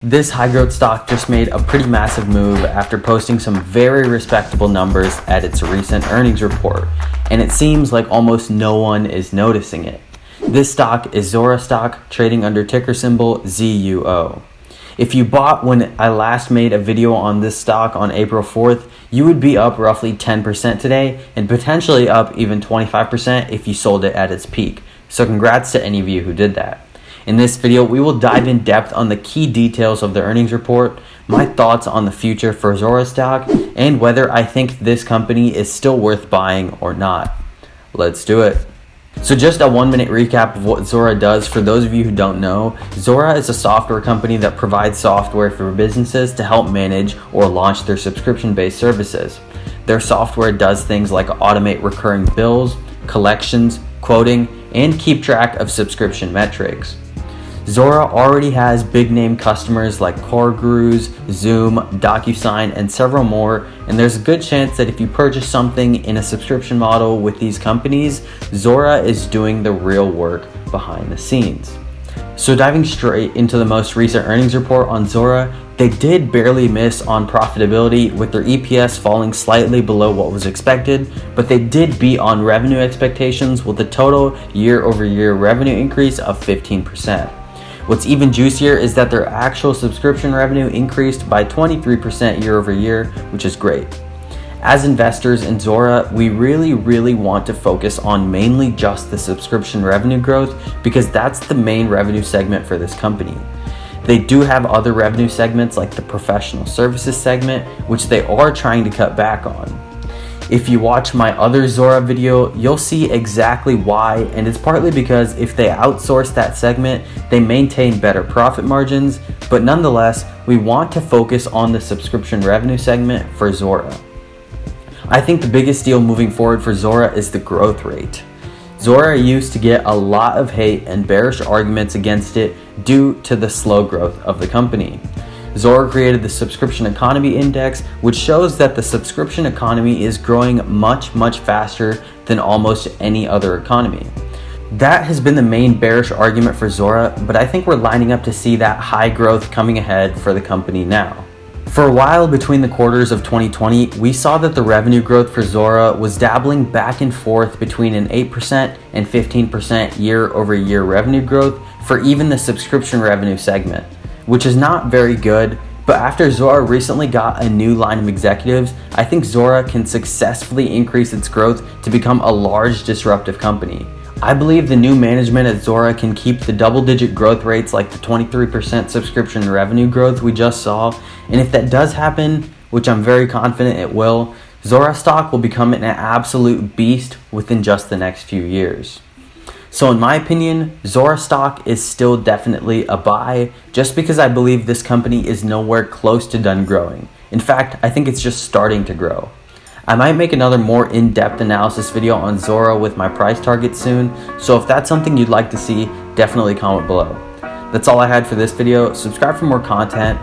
This high growth stock just made a pretty massive move after posting some very respectable numbers at its recent earnings report, and it seems like almost no one is noticing it. This stock is Zuora stock, trading under ticker symbol ZUO. If you bought when I last made a video on this stock on April 4th, you would be up roughly 10% today and potentially up even 25% if you sold it at its peak. So congrats to any of you who did that. In this video, we will dive in depth on the key details of the earnings report, my thoughts on the future for Zuora stock, and whether I think this company is still worth buying or not. Let's do it. So just a 1-minute recap of what Zuora does for those of you who don't know. Zuora is a software company that provides software for businesses to help manage or launch their subscription-based services. Their software does things like automate recurring bills, collections, quoting, and keep track of subscription metrics. Zuora already has big name customers like CarGurus, Zoom, DocuSign, and several more, and there's a good chance that if you purchase something in a subscription model with these companies, Zuora is doing the real work behind the scenes. So diving straight into the most recent earnings report on Zuora, they did barely miss on profitability with their EPS falling slightly below what was expected, but they did beat on revenue expectations with a total year-over-year revenue increase of 15%. What's even juicier is that their actual subscription revenue increased by 23% year over year, which is great. As investors in Zuora, we really want to focus on mainly just the subscription revenue growth because that's the main revenue segment for this company. They do have other revenue segments like the professional services segment, which they are trying to cut back on. If you watch my other Zuora video, you'll see exactly why, and it's partly because if they outsource that segment, they maintain better profit margins, but nonetheless, we want to focus on the subscription revenue segment for Zuora. I think the biggest deal moving forward for Zuora is the growth rate. Zuora used to get a lot of hate and bearish arguments against it due to the slow growth of the company. Zuora created the Subscription Economy Index, which shows that the subscription economy is growing much faster than almost any other economy. That has been the main bearish argument for Zuora, but I think we're lining up to see that high growth coming ahead for the company now. For a while between the quarters of 2020, we saw that the revenue growth for Zuora was dabbling back and forth between an 8% and 15% year-over-year revenue growth for even the subscription revenue segment, which is not very good, but after Zuora recently got a new line of executives, I think Zuora can successfully increase its growth to become a large disruptive company. I believe the new management at Zuora can keep the double-digit growth rates like the 23% subscription revenue growth we just saw, and if that does happen, which I'm very confident it will, Zuora stock will become an absolute beast within just the next few years. So in my opinion, Zuora stock is still definitely a buy just because I believe this company is nowhere close to done growing. In fact, I think it's just starting to grow. I might make another more in-depth analysis video on Zuora with my price targets soon, so if that's something you'd like to see, definitely comment below. That's all I had for this video. Subscribe for more content.